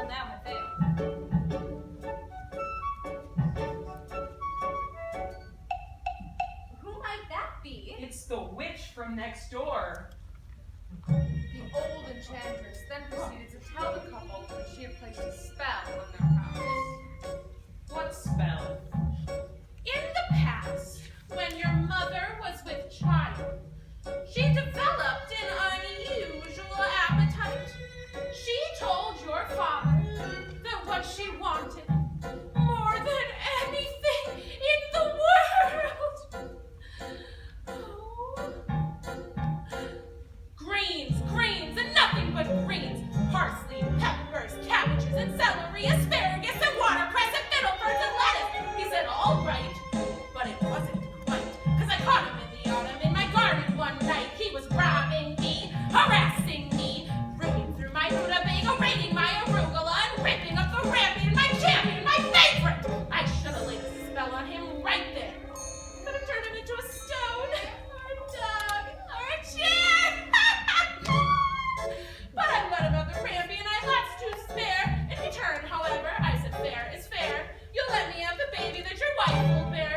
now have failed. Who might that be? It's the witch from next door. The old enchantress then proceeded to tell the couple that she had placed a spell on their house. What spell? In the past, when your mother was with child, she developed an unusual appetite. She told your father that what she wanted more than anything in the world. Greens, and nothing but greens. Parsley, peppers, cabbages, and celery, asparagus, and watercress, and fiddlebirds, and lettuce. He said, all right, but it wasn't quite, because I caught him in the autumn in my garden one night. He was robbing me, harassing me, ripping through my rutabaga, raiding my arugula, and ripping up the rampion, my champion, my favorite. I should have laid a spell on him right there. Could have turned him into a stone, or a dog, or a chair. But I let him have the rampion I left to spare. In return, however, I said fair is fair. You'll let me have the baby that your wife will bear.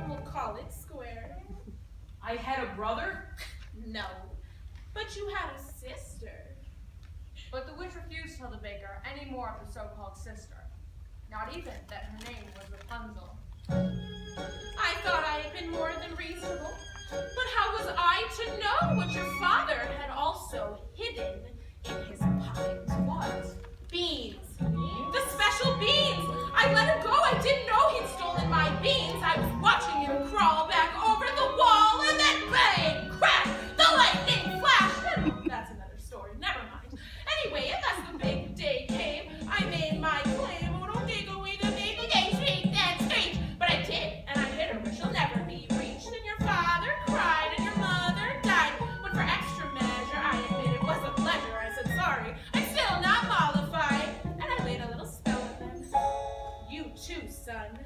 We'll call it square. I had a brother? No, but you had a sister. But the witch refused to tell the baker any more of the so-called sister. Not even that her name was Rapunzel. I thought I had been more than reasonable. But how was I to know what your father had also hidden in his pocket? What? Beans. The special beans. I let him go. I didn't know he'd stolen my beans. I was watching him crawl back over the wall, and then bang, crash, the lightning flashed. That's another story. Never mind. Anyway, as the big day came, I made my claim. Oh, don't dig away the baby day, shriek and screech. But I did, and I hid her where she'll never be reached. And your father cried, and your mother died. When for extra measure, I admit it was a pleasure. I said sorry. I'm still not mollified. And I laid a little spell on them. You too, son.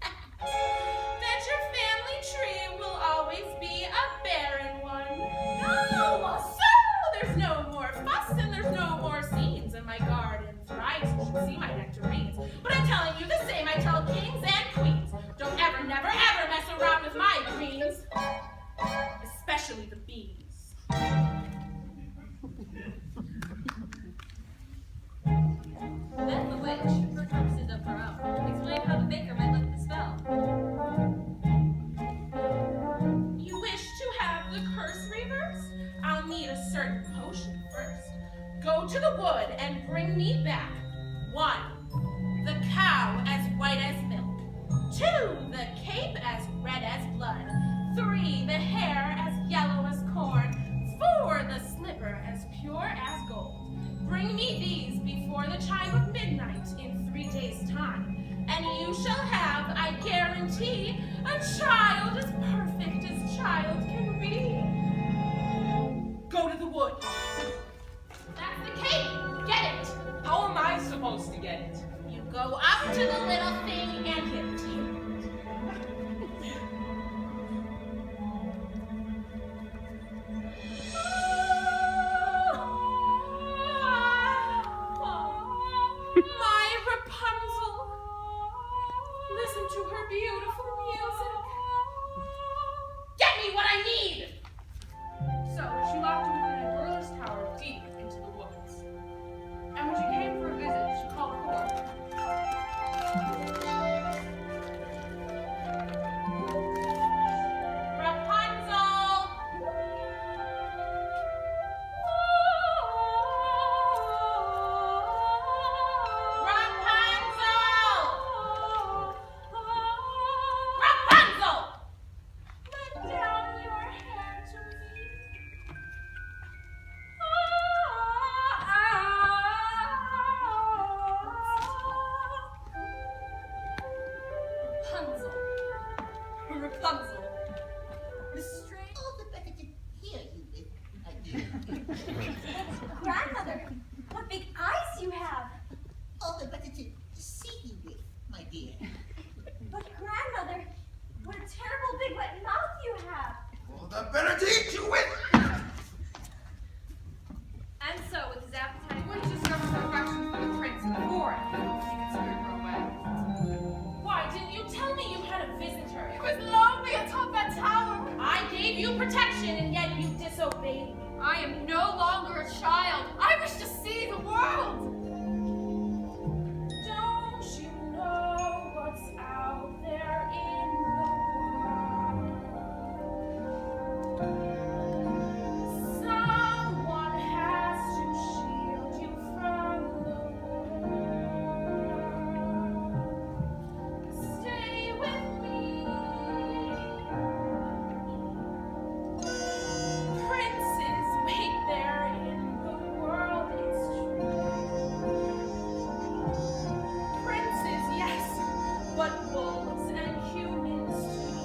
That your family tree will always be a barren one. No, so there's no more fuss and there's no more scenes, and my garden thrives. You should see my nectarines. But I'm telling you the same. I tell kings and queens, don't ever, never, ever mess around with my greens, especially the bees. Then the witch, for purposes of her own, explained how the baker might lift the spell. You wish to have the curse reversed? I'll need a certain potion first. Go to the wood and bring me back 1, the cow as white as milk. 2, the cape as red as blood. 3, the hair as yellow as corn. 4, the slipper as pure as gold. Bring me these before the chime of midnight in 3 days' time, and you shall have, I guarantee, a child as perfect as child can be. Go to the wood. That's the cape. Get it. How am I supposed to get it? You go up to the little thing and hit it. My Rapunzel, listen to her beautiful music. Get me what I need. So she locked him within a doorless tower deep into the woods. And when she came for a visit, she called forth. Rapunzel! Rapunzel! Let down your hair to me. Rapunzel. Restrain all the better to hear you with, my dear. Grandmother, what big eyes you have! All the better to see you with, my dear. But grandmother, what a terrible big wet mouth you have! All the better to eat you with. And so, with his appetite, When she discovered her protection, and yet you disobeyed me. I am no longer a child. I wish to see the world. Don't you know what's out there in the world? Someone has to shield you from the world. Stay with me. Princes wait there in the world, it's true. Princes, yes, but wolves and humans too.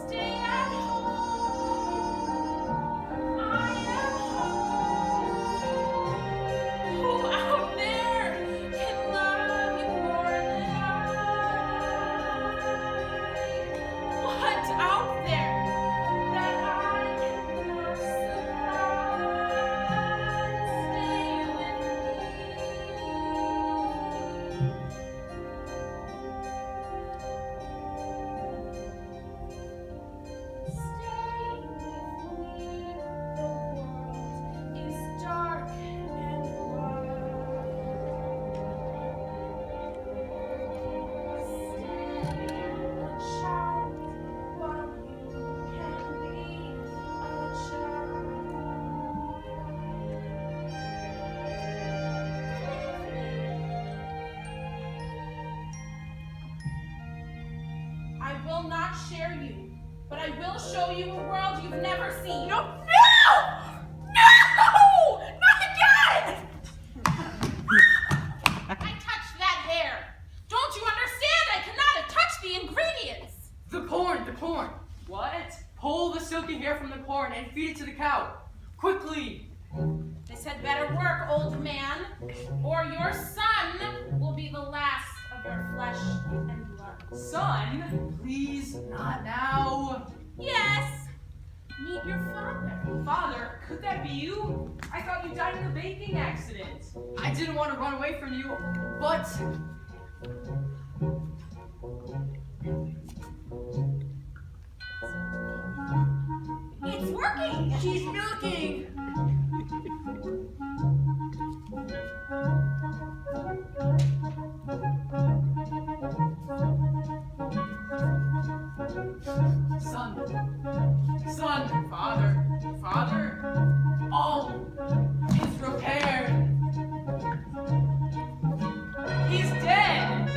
Stay at home. I am home. Who out there can love you more than I? What out there that I cannot surprise? Stay with me. The world is dark and wide. Stay a child while you can be a child. I will not share you, but I will show you a world you've never seen. No! No! Not again! I touched that hair. Don't you understand? I cannot have touched the ingredients. The corn! What? Pull the silky hair from the corn and feed it to the cow. Quickly! This had better work, old man, or your son will be the last of your flesh and blood. Son? Please, not now. Yes, meet your father. Father, could that be you? I thought you died in a baking accident. I didn't want to run away from you, but It's working! She's milking. son, father, all is repaired. He's dead!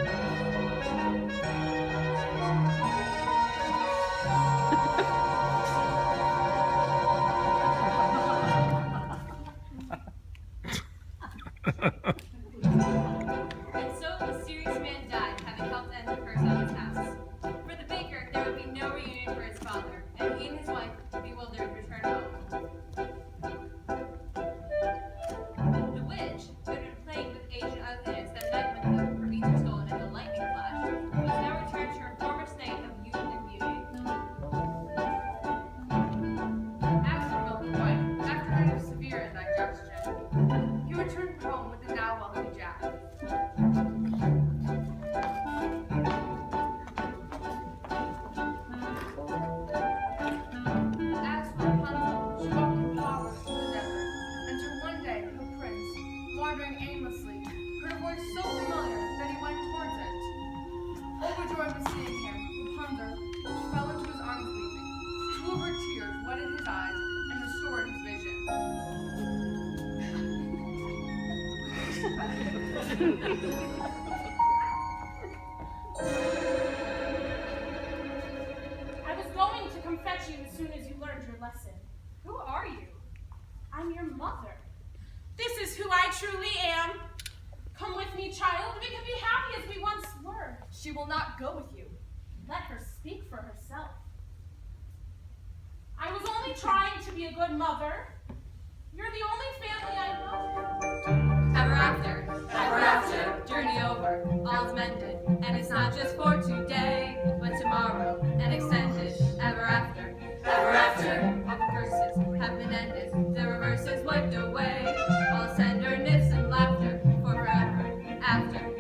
And so the serious man died, having helped end the curse of his house. For the baker, there would be no reunion for his father, and he and his wife, bewildered, returned home. The witch, who had been playing with age and ugliness that night when the ravines were stolen and the lightning flashed, was now returned to her former state of youth and beauty. As for Milky White, after having severe indigestion, he returned home with the now wealthy Jack. As for Rapunzel, she walked in power through the desert, until one day her prince, wandering aimlessly, heard a voice so familiar that he went towards it. Overjoyed with seeing him, Rapunzel fell into his arms weeping. Two of her tears wetted his eyes and restored his vision. I was going to come fetch you as soon as you learned your lesson. Who are you? I'm your mother. This is who I truly am. Come with me, child. We can be happy as we once were. She will not go with you. Let her speak for herself. I was only trying to be a good mother. You're the only family I love. Ever after, journey over, all's mended, and it's not just for today, but tomorrow, and extended, ever after, all the curses have been ended, the reverses wiped away, all tenderness and laughter, for forever, after.